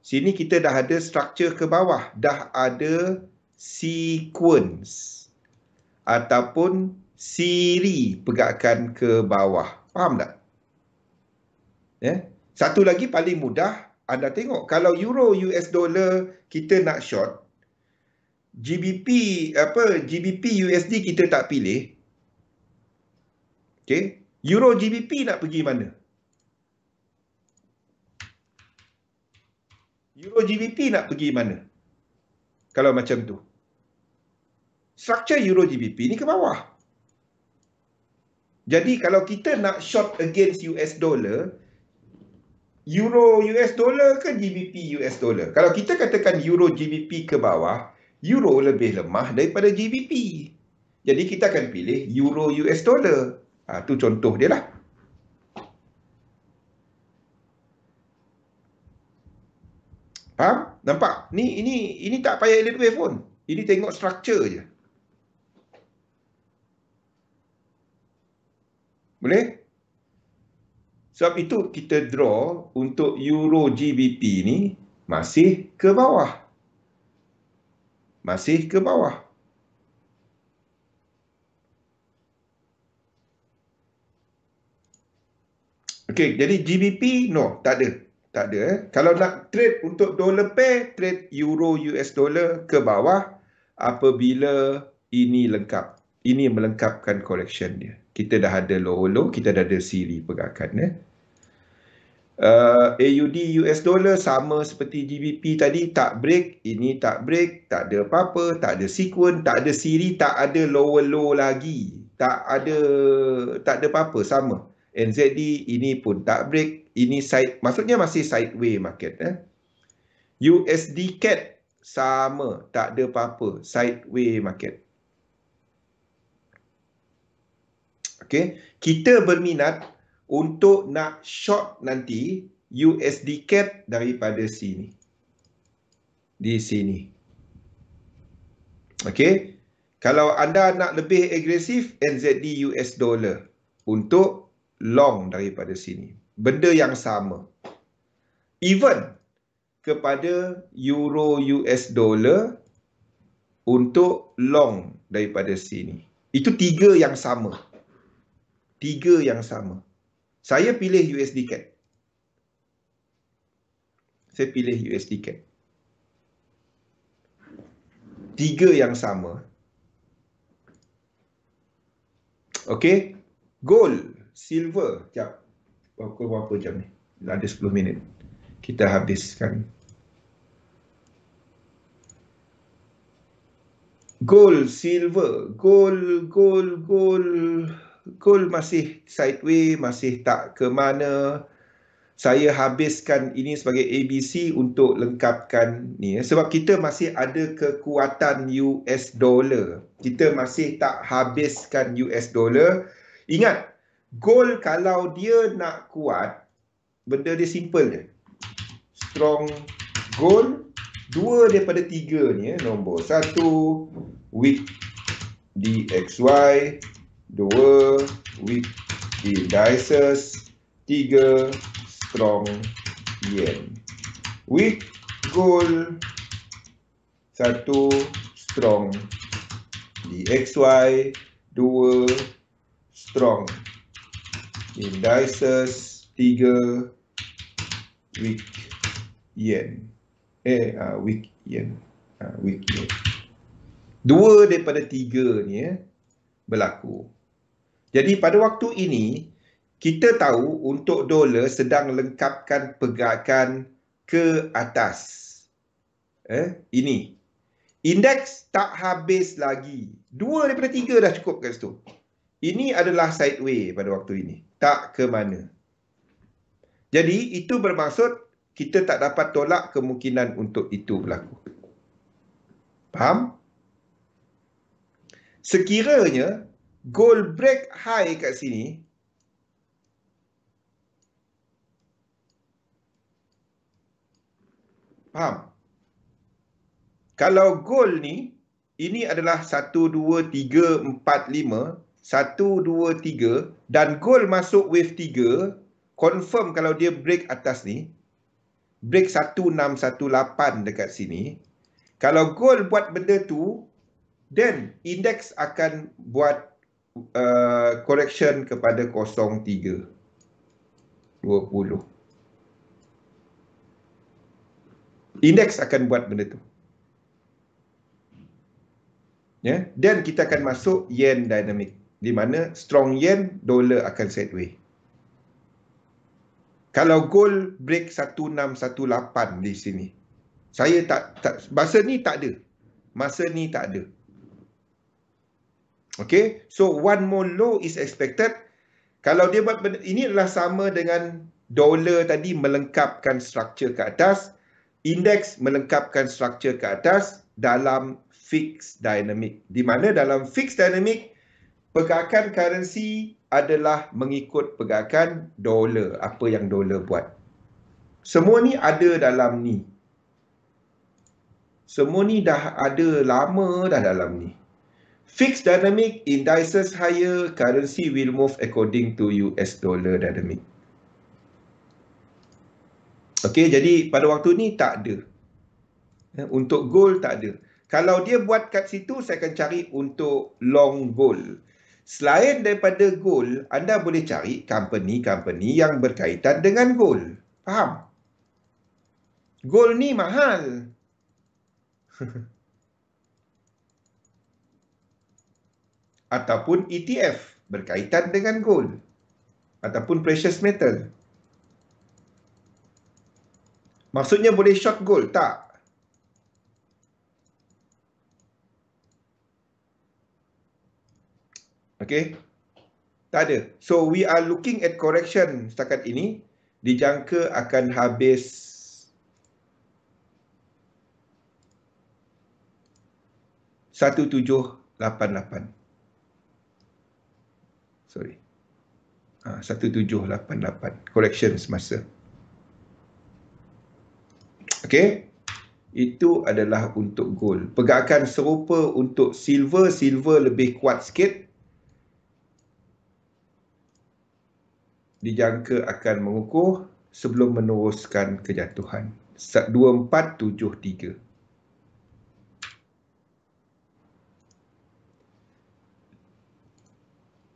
Sini kita dah ada structure ke bawah, dah ada sequence ataupun siri pergerakan ke bawah. Faham tak? Ya. Satu lagi paling mudah, anda tengok kalau euro US dollar kita nak short, GBP USD kita tak pilih. Okey, euro GBP nak pergi mana? Euro GBP nak pergi mana? Kalau macam tu. Struktur euro GBP ni ke bawah. Jadi kalau kita nak short against US dollar, euro US dollar ke GBP US dollar? Kalau kita katakan euro GBP ke bawah, euro lebih lemah daripada GBP. Jadi kita akan pilih euro US dollar. Tu contoh dia lah. Faham? Nampak? Ini tak payah elite wave pun. Ini tengok struktur je. Boleh? Sebab itu kita draw untuk euro GBP ni masih ke bawah. Masih ke bawah. Okey, jadi GBP no, tak ada. Tak ada. Kalau nak trade untuk dollar pair, trade euro US dollar ke bawah apabila ini lengkap. Ini melengkapkan collection dia. Kita dah ada low, kita dah ada siri pergerakan. AUD US dollar sama seperti GBP tadi, tak break, ini tak break, tak ada apa-apa, tak ada sequence, tak ada siri, tak ada lower low lagi, tak ada apa-apa, sama. NZD ini pun tak break, ini side, maksudnya masih sideway market. USD CAD sama, tak ada apa-apa, sideway market. Okey, kita berminat untuk nak short nanti USD CAD daripada sini. Di sini. Okey. Kalau anda nak lebih agresif, NZD US dollar untuk long daripada sini. Benda yang sama. Even kepada euro US dollar untuk long daripada sini. Itu tiga yang sama. Tiga yang sama. Saya pilih USD CAD. Saya pilih USD CAD. Tiga yang sama. Okey. Gold, silver. Sekejap. Berapa jam ni? Ada 10 minit. Kita habiskan. Gold, silver. Gold masih sideways, masih tak ke mana. Saya habiskan ini sebagai ABC untuk lengkapkan ni. Sebab kita masih ada kekuatan US dollar. Kita masih tak habiskan US dollar. Ingat, gold kalau dia nak kuat, benda dia simple je. Strong gold, 2 daripada 3 ni. Nombor 1, weak DXY. 2, weak indices. 3, strong yen. Weak gold. 1, strong. DXY 2 strong. Indices 3 weak yen. Weak yen. Weak yen. 2 daripada 3 ni berlaku. Jadi pada waktu ini kita tahu untuk dolar sedang lengkapkan pergerakan ke atas. Ini. Indeks tak habis lagi. 2 daripada 3 dah cukup kat situ. Ini adalah sideway pada waktu ini. Tak ke mana. Jadi itu bermaksud kita tak dapat tolak kemungkinan untuk itu berlaku. Faham? Sekiranya gold break high kat sini, faham? Kalau gold ni, ini adalah 1, 2, 3, 4, 5, 1, 2, 3 dan gold masuk wave 3, confirm kalau dia break atas ni, break 1618 dekat sini, kalau gold buat benda tu, then indeks akan buat correction kepada 03 20. Indeks akan buat benda tu. Ya, dan kita akan masuk yen dynamic, di mana strong yen, dolar akan sideway. Kalau gold break 1618 di sini, saya masa ni tak ada. Masa ni tak ada. Okay, so one more low is expected. Kalau dia buat benda, ini adalah sama dengan dolar tadi melengkapkan struktur ke atas, indeks melengkapkan struktur ke atas dalam fixed dynamic. Di mana dalam fixed dynamic, pergerakan currency adalah mengikut pergerakan dolar, apa yang dolar buat. Semua ni ada dalam ni. Semua ni dah ada lama dah dalam ni. Fixed dynamic, indices higher, currency will move according to US dollar dynamic. Okey, jadi pada waktu ni tak ada. Untuk gold tak ada. Kalau dia buat kat situ, saya akan cari untuk long gold. Selain daripada gold, anda boleh cari company-company yang berkaitan dengan gold. Faham? Gold ni mahal. Ataupun ETF berkaitan dengan gold. Ataupun precious metal. Maksudnya boleh short gold? Tak. Okay. Tak ada. So, we are looking at correction setakat ini. Dijangka akan habis $1788. Sorry. 1788. Correction semasa. Okay. Itu adalah untuk gold. Pergerakan serupa untuk silver. Silver lebih kuat sikit. Dijangka akan mengukuh sebelum meneruskan kejatuhan. 2473.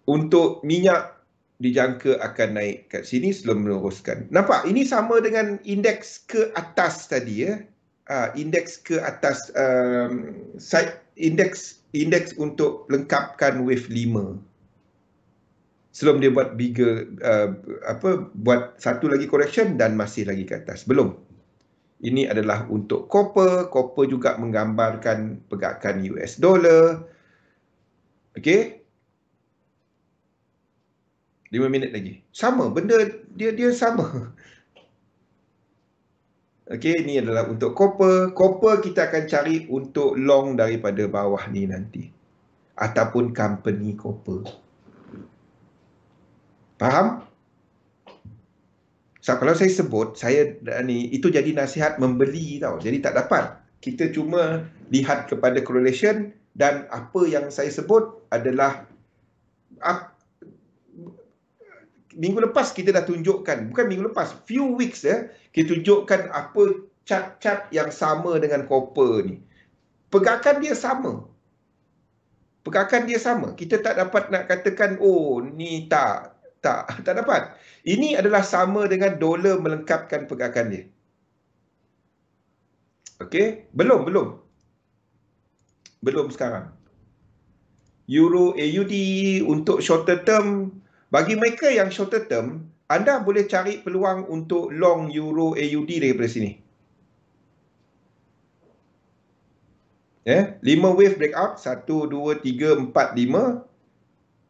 Untuk minyak dijangka akan naik kat sini sebelum meneruskan. Nampak? Ini sama dengan indeks ke atas tadi ya. Indeks ke atas indeks untuk lengkapkan wave 5. Sebelum dia buat bigger buat satu lagi correction dan masih lagi ke atas. Belum. Ini adalah untuk copper. Copper juga menggambarkan pergerakan US dollar. Okey. 5 minit lagi. Sama, benda dia sama. Okey, ini adalah untuk copper. Copper kita akan cari untuk long daripada bawah ni nanti. Ataupun company copper. Faham? So, kalau saya sebut, itu jadi nasihat membeli tau. Jadi tak dapat. Kita cuma lihat kepada correlation dan apa yang saya sebut adalah minggu lepas kita dah tunjukkan, bukan minggu lepas, few weeks kita tunjukkan apa chart-chart yang sama dengan copper ni. Pergerakan dia sama. Pergerakan dia sama. Kita tak dapat nak katakan, oh ni tak dapat. Ini adalah sama dengan dolar melengkapkan pergerakan dia. Okey, belum sekarang. Euro AUD untuk shorter term, bagi mereka yang shorter term, anda boleh cari peluang untuk long Euro AUD daripada sini. 5 wave breakout, 1, 2, 3, 4, 5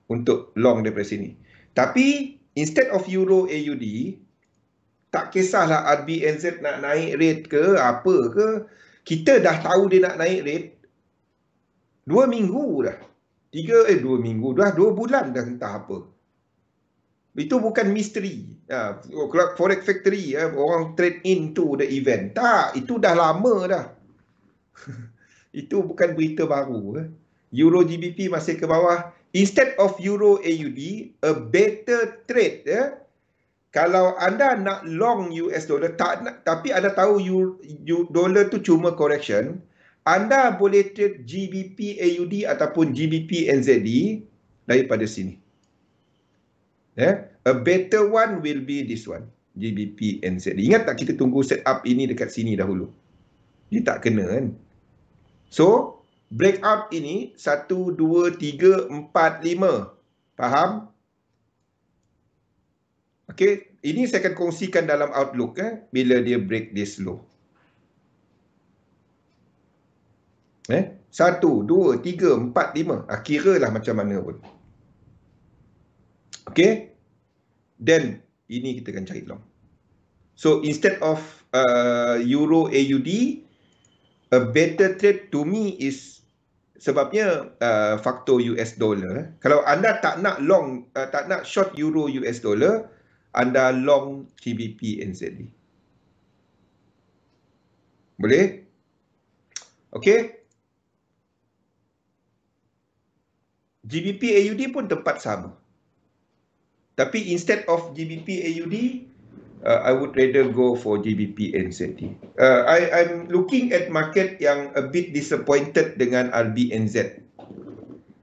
untuk long daripada sini. Tapi instead of Euro AUD, tak kisahlah RBNZ nak naik rate ke apa ke, kita dah tahu dia nak naik rate 2 minggu dah. 2 minggu dah, 2 bulan dah entah apa. Itu bukan misteri. Forex Factory, orang trade into the event. Tak, itu dah lama dah. Itu bukan berita baru. Euro GBP masih ke bawah. Instead of Euro AUD, a better trade. Kalau anda nak long US dollar, tapi anda tahu dollar tu cuma correction, anda boleh trade GBP AUD ataupun GBP NZD daripada sini. A better one will be this one, GBP NZD. Ingat tak kita tunggu setup ini dekat sini dahulu? Dia tak kena kan? So, breakout ini 1, 2, 3, 4, 5. Faham? Okey, ini saya akan kongsikan dalam Outlook bila dia break this low. 1, 2, 3, 4, 5. Kira lah macam mana pun. Okey? Then, ini kita akan cari long. So, instead of Euro AUD, a better trade to me is sebabnya faktor US dollar. Kalau anda tak nak long, tak nak short Euro US dollar, anda long GBP NZD. Boleh? Okey? GBP AUD pun tempat sama. Tapi instead of GBP AUD, I would rather go for GBP NZD. I'm looking at market yang a bit disappointed dengan RBNZ.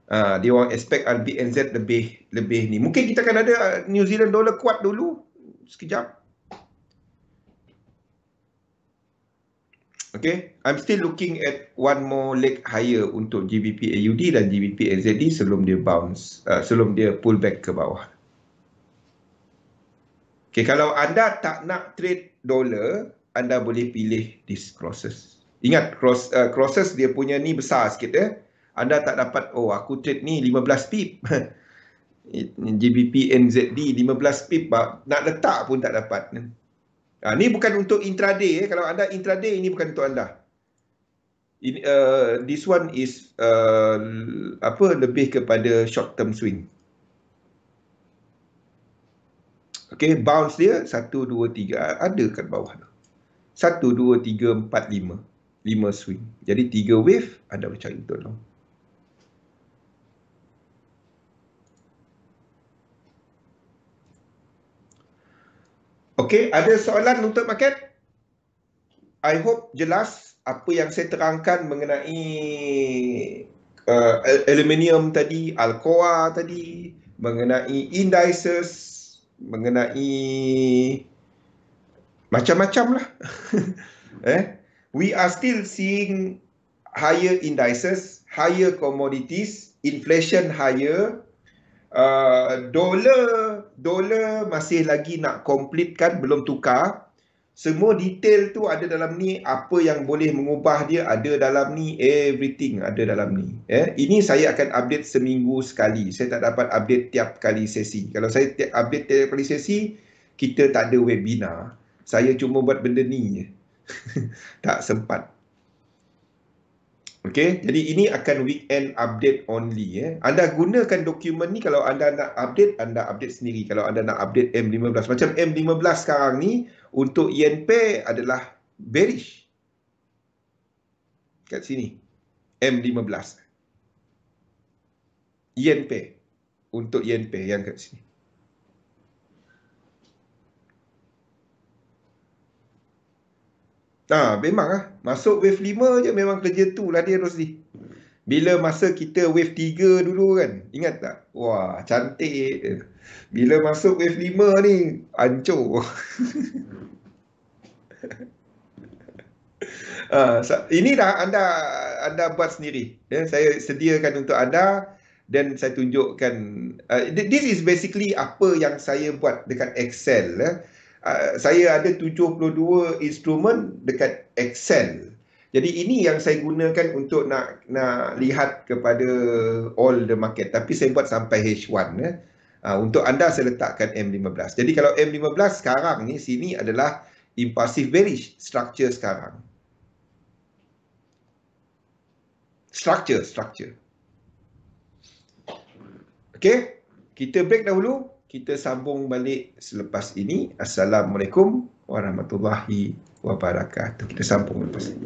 Dia orang expect RBNZ lebih ni. Mungkin kita akan ada New Zealand dollar kuat dulu. Sekejap. Okay. I'm still looking at one more leg higher untuk GBP AUD dan GBP NZD sebelum dia bounce, sebelum dia pull back ke bawah. Okay, kalau anda tak nak trade dollar, anda boleh pilih this crosses. Ingat, crosses dia punya ni besar sikit. Anda tak dapat, oh aku trade ni 15 pip. GBP NZD 15 pip, nak letak pun tak dapat. Ni bukan untuk intraday. Kalau anda intraday, ini bukan untuk anda. This one is lebih kepada short term swing. Okay, bounce dia 1, 2, 3 ada kat bawah tu. 1, 2, 3, 4, 5. 5 swing. Jadi 3 wave anda boleh cari betul long. Okay, ada soalan untuk market? I hope jelas apa yang saya terangkan mengenai aluminium tadi, Alcoa tadi, mengenai indices, mengenai macam-macam lah. We are still seeing higher indices, higher commodities, inflation higher. Dolar masih lagi nak completekan, belum tukar. Semua detail tu ada dalam ni. Apa yang boleh mengubah dia ada dalam ni. Everything ada dalam ni. Ini saya akan update seminggu sekali. Saya tak dapat update tiap kali sesi. Kalau saya update tiap kali sesi, kita tak ada webinar. Saya cuma buat benda ni je. Tak sempat. Okay, jadi ini akan weekend update only. Anda gunakan dokumen ni kalau anda nak update, anda update sendiri. Kalau anda nak update M15. Macam M15 sekarang ni, untuk yen pair adalah bearish. Kat sini. M15. Yen pair. Untuk yen pair yang kat sini. Memang lah. Masuk wave 5 je memang kerja tu lah dia, Rosli. Bila masa kita wave 3 dulu kan, ingat tak? Wah, cantik. Bila masuk wave 5 ni, hancur. Ini dah anda buat sendiri. Ya, saya sediakan untuk anda dan saya tunjukkan. This is basically apa yang saya buat dekat Excel. Saya ada 72 instrumen dekat Excel. Jadi ini yang saya gunakan untuk nak lihat kepada all the market. Tapi saya buat sampai H1. Untuk anda saya letakkan M15. Jadi kalau M15 sekarang ni, sini adalah impulsive bearish structure sekarang. Structure. Okey, kita break dahulu. Kita sambung balik selepas ini. Assalamualaikum warahmatullahi wabarakatuh. Kita sambung lepas ini.